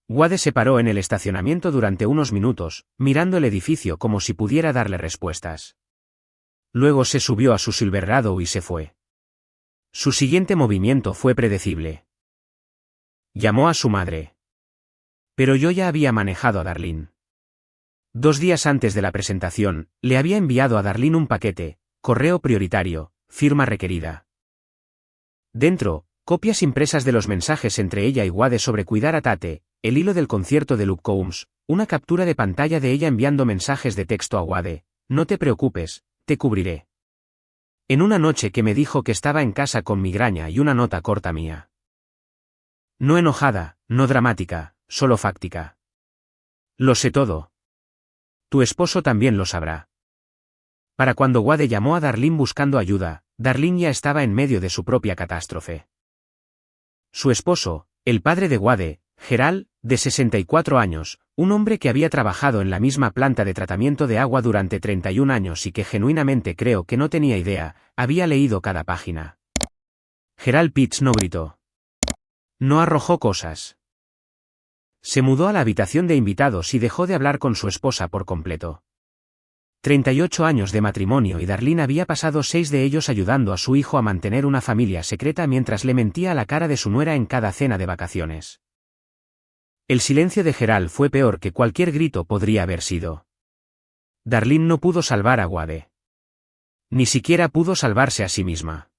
Wade se paró en el estacionamiento durante unos minutos, mirando el edificio como si pudiera darle respuestas. Luego se subió a su Silverado y se fue. Su siguiente movimiento fue predecible. Llamó a su madre. Pero yo ya había manejado a Darlene. 2 días antes de la presentación, le había enviado a Darlene un paquete, correo prioritario, firma requerida. Dentro, Copias impresas de los mensajes entre ella y Wade sobre cuidar a Tate, el hilo del concierto de Luke Combs, una captura de pantalla de ella enviando mensajes de texto a Wade: no te preocupes, te cubriré. En una noche que me dijo que estaba en casa con migraña y una nota corta mía. No enojada, no dramática, solo fáctica. Lo sé todo. Tu esposo también lo sabrá. Para cuando Wade llamó a Darlene buscando ayuda, Darlene ya estaba en medio de su propia catástrofe. Su esposo, el padre de Wade, Gerald, de 64 años, un hombre que había trabajado en la misma planta de tratamiento de agua durante 31 años y que genuinamente creo que no tenía idea, había leído cada página. Gerald Pitts no gritó. No arrojó cosas. Se mudó a la habitación de invitados y dejó de hablar con su esposa por completo. 38 años de matrimonio y Darlene había pasado 6 de ellos ayudando a su hijo a mantener una familia secreta mientras le mentía a la cara de su nuera en cada cena de vacaciones. El silencio de Gerald fue peor que cualquier grito podría haber sido. Darlene no pudo salvar a Wade. Ni siquiera pudo salvarse a sí misma.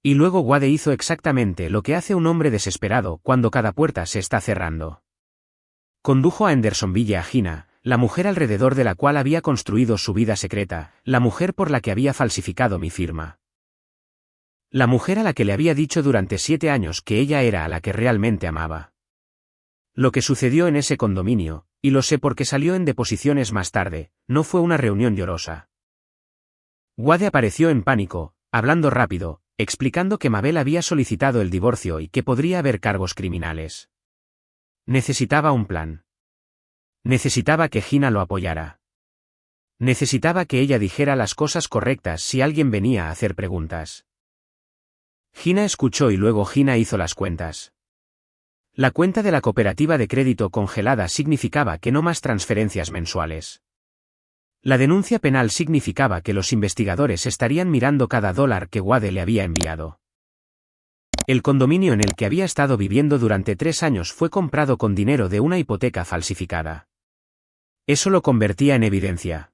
Y luego Wade hizo exactamente lo que hace un hombre desesperado cuando cada puerta se está cerrando. Condujo a Hendersonville a Gina, la mujer alrededor de la cual había construido su vida secreta, la mujer por la que había falsificado mi firma. La mujer a la que le había dicho durante 7 años que ella era a la que realmente amaba. Lo que sucedió en ese condominio, y lo sé porque salió en deposiciones más tarde, no fue una reunión llorosa. Wade apareció en pánico, hablando rápido, explicando que Mabel había solicitado el divorcio y que podría haber cargos criminales. Necesitaba un plan. Necesitaba que Gina lo apoyara. Necesitaba que ella dijera las cosas correctas si alguien venía a hacer preguntas. Gina escuchó y luego Gina hizo las cuentas. La cuenta de la cooperativa de crédito congelada significaba que no más transferencias mensuales. La denuncia penal significaba que los investigadores estarían mirando cada dólar que Wade le había enviado. El condominio en el que había estado viviendo durante 3 años fue comprado con dinero de una hipoteca falsificada. Eso lo convertía en evidencia.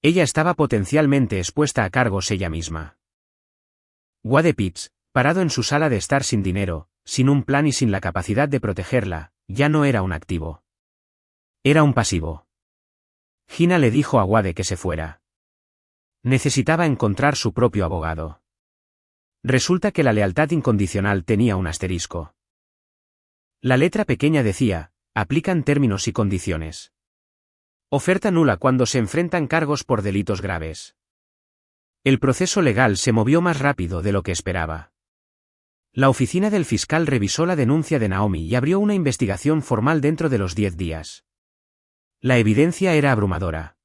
Ella estaba potencialmente expuesta a cargos ella misma. Wade Pitts, parado en su sala de estar sin dinero, sin un plan y sin la capacidad de protegerla, ya no era un activo. Era un pasivo. Gina le dijo a Wade que se fuera. Necesitaba encontrar su propio abogado. Resulta que la lealtad incondicional tenía un asterisco. La letra pequeña decía: aplican términos y condiciones. Oferta nula cuando se enfrentan cargos por delitos graves. El proceso legal se movió más rápido de lo que esperaba. La oficina del fiscal revisó la denuncia de Naomi y abrió una investigación formal dentro de los 10 días. La evidencia era abrumadora.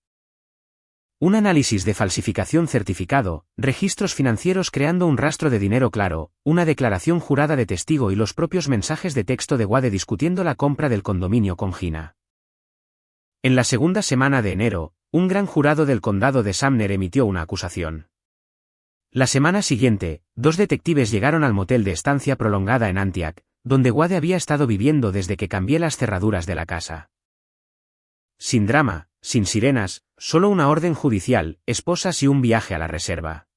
Un análisis de falsificación certificado, registros financieros creando un rastro de dinero claro, una declaración jurada de testigo y los propios mensajes de texto de Wade discutiendo la compra del condominio con Gina. En la segunda semana de enero, un gran jurado del condado de Sumner emitió una acusación. La semana siguiente, 2 detectives llegaron al motel de estancia prolongada en Antioch, donde Wade había estado viviendo desde que cambié las cerraduras de la casa. Sin drama, sin sirenas, solo una orden judicial, esposas y un viaje a la reserva.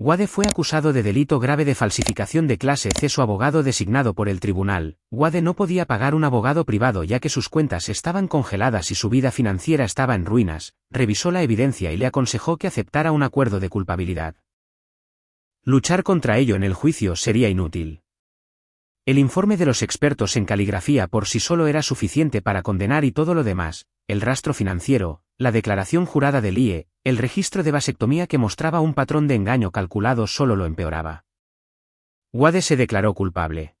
Wade fue acusado de delito grave de falsificación de clase C. Su abogado designado por el tribunal, Wade no podía pagar un abogado privado ya que sus cuentas estaban congeladas y su vida financiera estaba en ruinas, revisó la evidencia y le aconsejó que aceptara un acuerdo de culpabilidad. Luchar contra ello en el juicio sería inútil. El informe de los expertos en caligrafía por sí solo era suficiente para condenar y todo lo demás, el rastro financiero, la declaración jurada del IE, el registro de vasectomía que mostraba un patrón de engaño calculado solo lo empeoraba. Wade se declaró culpable.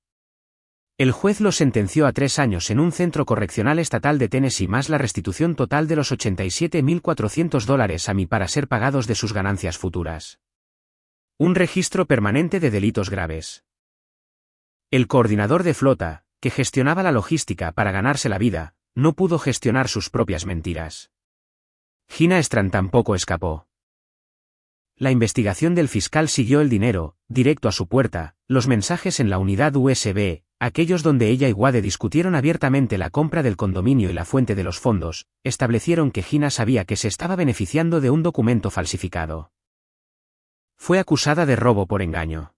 El juez lo sentenció a 3 años en un centro correccional estatal de Tennessee más la restitución total de los $87.400 a mí para ser pagados de sus ganancias futuras. Un registro permanente de delitos graves. El coordinador de flota, que gestionaba la logística para ganarse la vida, no pudo gestionar sus propias mentiras. Gina Strand tampoco escapó. La investigación del fiscal siguió el dinero, directo a su puerta, los mensajes en la unidad USB, aquellos donde ella y Wade discutieron abiertamente la compra del condominio y la fuente de los fondos, establecieron que Gina sabía que se estaba beneficiando de un documento falsificado. Fue acusada de robo por engaño.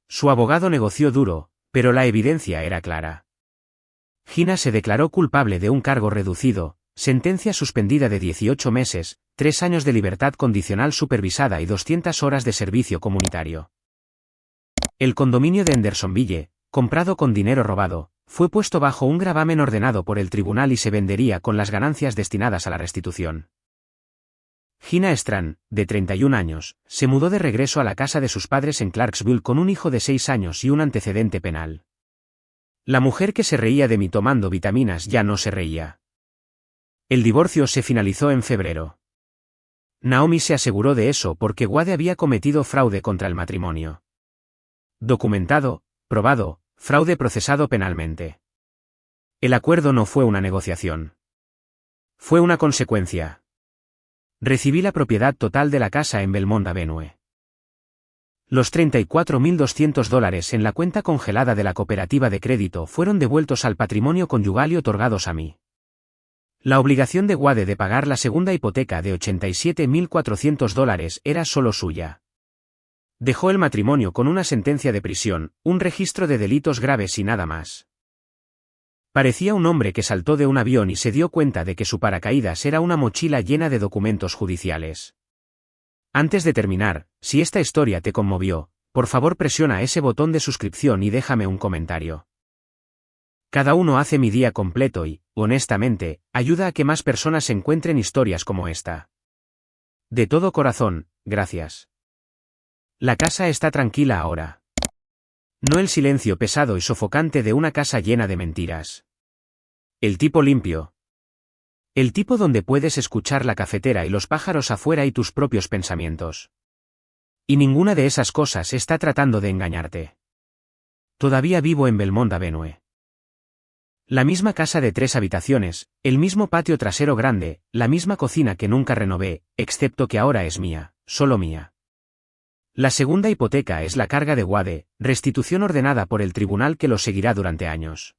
Su abogado negoció duro, pero la evidencia era clara. Gina se declaró culpable de un cargo reducido, sentencia suspendida de 18 meses, 3 años de libertad condicional supervisada y 200 horas de servicio comunitario. El condominio de Hendersonville, comprado con dinero robado, fue puesto bajo un gravamen ordenado por el tribunal y se vendería con las ganancias destinadas a la restitución. Gina Strand, de 31 años, se mudó de regreso a la casa de sus padres en Clarksville con un hijo de 6 años y un antecedente penal. La mujer que se reía de mí tomando vitaminas ya no se reía. El divorcio se finalizó en febrero. Naomi se aseguró de eso porque Wade había cometido fraude contra el matrimonio. Documentado, probado, fraude procesado penalmente. El acuerdo no fue una negociación. Fue una consecuencia. Recibí la propiedad total de la casa en Belmont Avenue. Los $34.200 en la cuenta congelada de la cooperativa de crédito fueron devueltos al patrimonio conyugal y otorgados a mí. La obligación de Wade de pagar la segunda hipoteca de $87.400 era solo suya. Dejó el matrimonio con una sentencia de prisión, un registro de delitos graves y nada más. Parecía un hombre que saltó de un avión y se dio cuenta de que su paracaídas era una mochila llena de documentos judiciales. Antes de terminar, si esta historia te conmovió, por favor presiona ese botón de suscripción y déjame un comentario. Cada uno hace mi día completo y, honestamente, ayuda a que más personas encuentren historias como esta. De todo corazón, gracias. La casa está tranquila ahora. No el silencio pesado y sofocante de una casa llena de mentiras. El tipo limpio. El tipo donde puedes escuchar la cafetera y los pájaros afuera y tus propios pensamientos. Y ninguna de esas cosas está tratando de engañarte. Todavía vivo en Belmont Avenue. La misma casa de 3 habitaciones, el mismo patio trasero grande, la misma cocina que nunca renové, excepto que ahora es mía, solo mía. La segunda hipoteca es la carga de Wade, restitución ordenada por el tribunal que lo seguirá durante años.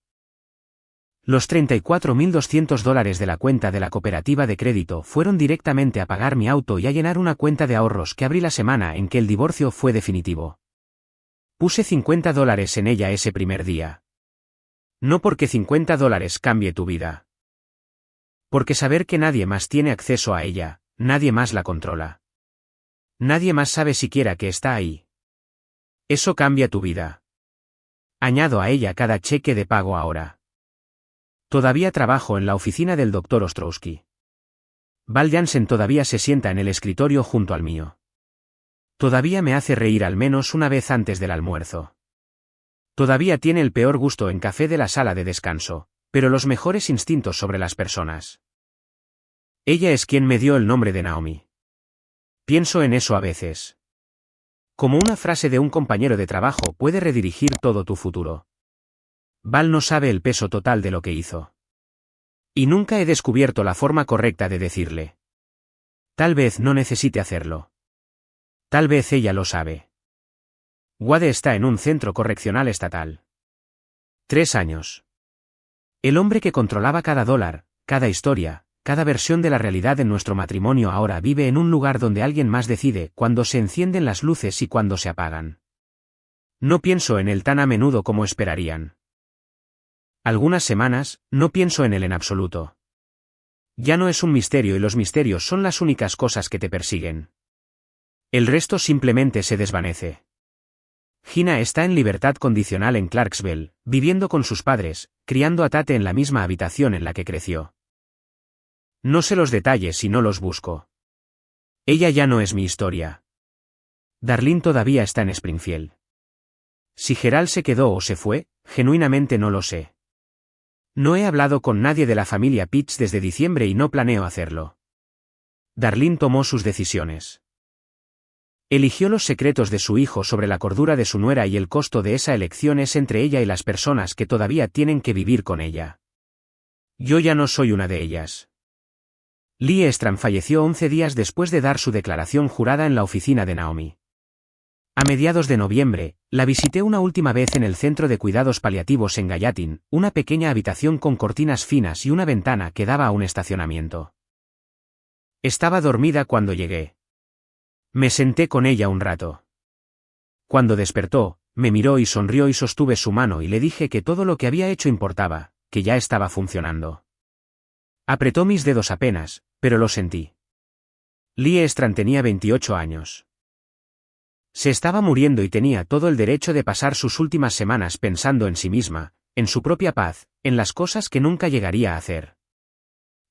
Los $34.200 de la cuenta de la cooperativa de crédito fueron directamente a pagar mi auto y a llenar una cuenta de ahorros que abrí la semana en que el divorcio fue definitivo. Puse $50 en ella ese primer día. No porque $50 cambie tu vida. Porque saber que nadie más tiene acceso a ella, nadie más la controla. Nadie más sabe siquiera que está ahí. Eso cambia tu vida. Añado a ella cada cheque de pago ahora. Todavía trabajo en la oficina del Dr. Ostrowski. Val Jansen todavía se sienta en el escritorio junto al mío. Todavía me hace reír al menos una vez antes del almuerzo. Todavía tiene el peor gusto en café de la sala de descanso, pero los mejores instintos sobre las personas. Ella es quien me dio el nombre de Naomi. Pienso en eso a veces. Como una frase de un compañero de trabajo puede redirigir todo tu futuro. Val no sabe el peso total de lo que hizo. Y nunca he descubierto la forma correcta de decirle. Tal vez no necesite hacerlo. Tal vez ella lo sabe. Wade está en un centro correccional estatal. 3 años. El hombre que controlaba cada dólar, cada historia, cada versión de la realidad en nuestro matrimonio ahora vive en un lugar donde alguien más decide cuándo se encienden las luces y cuándo se apagan. No pienso en él tan a menudo como esperarían. Algunas semanas, no pienso en él en absoluto. Ya no es un misterio y los misterios son las únicas cosas que te persiguen. El resto simplemente se desvanece. Gina está en libertad condicional en Clarksville, viviendo con sus padres, criando a Tate en la misma habitación en la que creció. No sé los detalles y no los busco. Ella ya no es mi historia. Darlene todavía está en Springfield. Si Gerald se quedó o se fue, genuinamente no lo sé. No he hablado con nadie de la familia Pitts desde diciembre y no planeo hacerlo. Darlene tomó sus decisiones. Eligió los secretos de su hijo sobre la cordura de su nuera y el costo de esa elección es entre ella y las personas que todavía tienen que vivir con ella. Yo ya no soy una de ellas. Lee Strand falleció 11 días después de dar su declaración jurada en la oficina de Naomi. A mediados de noviembre, la visité una última vez en el centro de cuidados paliativos en Gallatin, una pequeña habitación con cortinas finas y una ventana que daba a un estacionamiento. Estaba dormida cuando llegué. Me senté con ella un rato. Cuando despertó, Me miró y sonrió y sostuve su mano y le dije que todo lo que había hecho importaba, que ya estaba funcionando. Apretó mis dedos apenas, pero lo sentí. Lie Strand tenía 28 años. Se estaba muriendo y tenía todo el derecho de pasar sus últimas semanas pensando en sí misma, en su propia paz, en las cosas que nunca llegaría a hacer.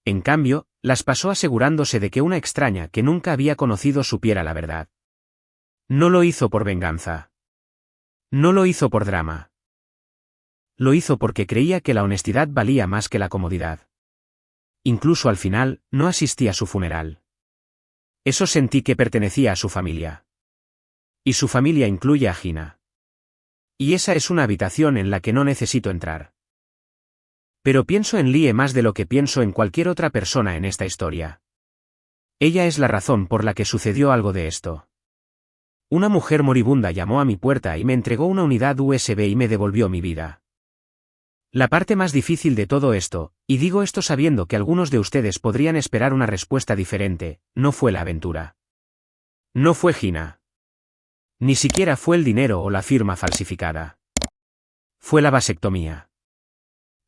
En cambio, las pasó asegurándose de que una extraña que nunca había conocido supiera la verdad. No lo hizo por venganza. No lo hizo por drama. Lo hizo porque creía que la honestidad valía más que la comodidad. Incluso al final, no asistí a su funeral. Eso sentí que pertenecía a su familia. Y su familia incluye a Gina. Y esa es una habitación en la que no necesito entrar. Pero pienso en Lie más de lo que pienso en cualquier otra persona en esta historia. Ella es la razón por la que sucedió algo de esto. Una mujer moribunda llamó a mi puerta y me entregó una unidad USB y me devolvió mi vida. La parte más difícil de todo esto, y digo esto sabiendo que algunos de ustedes podrían esperar una respuesta diferente, no fue la aventura. No fue Gina. Ni siquiera fue el dinero o la firma falsificada. Fue la vasectomía.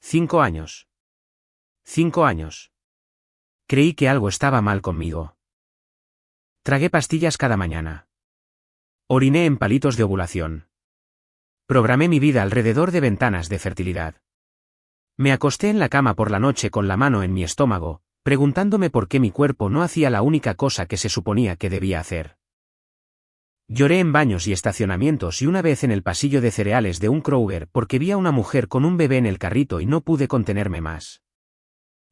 5 años. 5 años. Creí que algo estaba mal conmigo. Tragué pastillas cada mañana. Oriné en palitos de ovulación. Programé mi vida alrededor de ventanas de fertilidad. Me acosté en la cama por la noche con la mano en mi estómago, preguntándome por qué mi cuerpo no hacía la única cosa que se suponía que debía hacer. Lloré en baños y estacionamientos y una vez en el pasillo de cereales de un Kroger porque vi a una mujer con un bebé en el carrito y no pude contenerme más.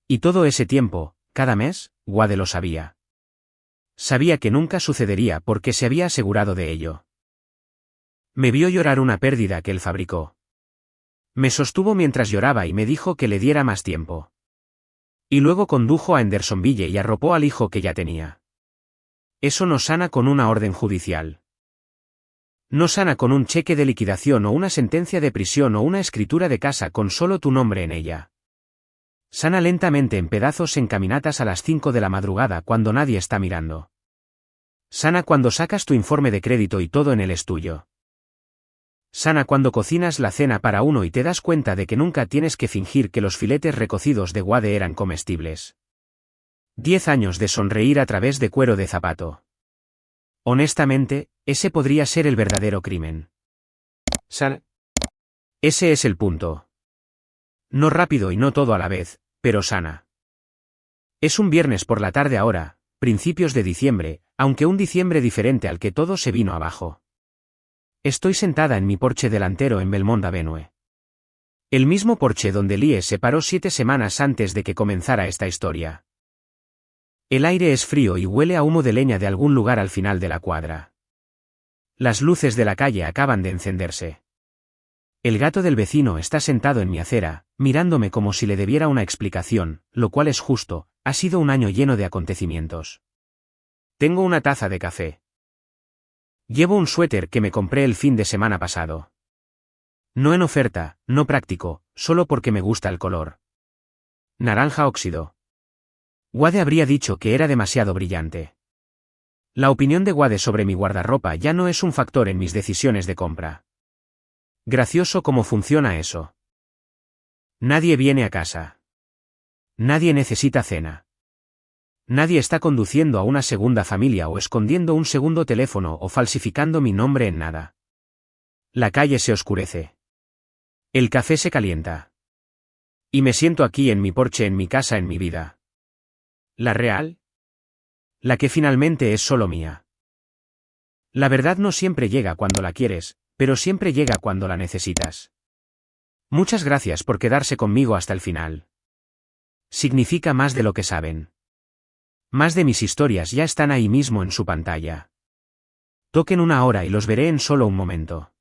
Y todo ese tiempo, cada mes, Wade lo sabía. Sabía que nunca sucedería porque se había asegurado de ello. Me vio llorar una pérdida que él fabricó. Me sostuvo mientras lloraba y me dijo que le diera más tiempo. Y luego condujo a Hendersonville y arropó al hijo que ya tenía. Eso no sana con una orden judicial. No sana con un cheque de liquidación o una sentencia de prisión o una escritura de casa con solo tu nombre en ella. Sana lentamente en pedazos en caminatas a las 5 de la madrugada cuando nadie está mirando. Sana cuando sacas tu informe de crédito y todo en él es tuyo. Sana cuando cocinas la cena para uno y te das cuenta de que nunca tienes que fingir que los filetes recocidos de Wade eran comestibles. 10 años de sonreír a través de cuero de zapato. Honestamente, ese podría ser el verdadero crimen. Ese es el punto. No rápido y no todo a la vez, pero sana. Es un viernes por la tarde ahora, principios de diciembre, aunque un diciembre diferente al que todo se vino abajo. Estoy sentada en mi porche delantero en Belmont Avenue. El mismo porche donde Lie se paró 7 semanas antes de que comenzara esta historia. El aire es frío y huele a humo de leña de algún lugar al final de la cuadra. Las luces de la calle acaban de encenderse. El gato del vecino está sentado en mi acera, mirándome como si le debiera una explicación, lo cual es justo, ha sido un año lleno de acontecimientos. Tengo una taza de café. Llevo un suéter que me compré el fin de semana pasado. No en oferta, no práctico, solo porque me gusta el color. Naranja óxido. Wade habría dicho que era demasiado brillante. La opinión de Wade sobre mi guardarropa ya no es un factor en mis decisiones de compra. Gracioso cómo funciona eso. Nadie viene a casa. Nadie necesita cena. Nadie está conduciendo a una segunda familia o escondiendo un segundo teléfono o falsificando mi nombre en nada. La calle se oscurece. El café se calienta. Y me siento aquí en mi porche en mi casa en mi vida. ¿La real? La que finalmente es solo mía. La verdad no siempre llega cuando la quieres, pero siempre llega cuando la necesitas. Muchas gracias por quedarse conmigo hasta el final. Significa más de lo que saben. Más de mis historias ya están ahí mismo en su pantalla. Toquen una hora y los veré en solo un momento.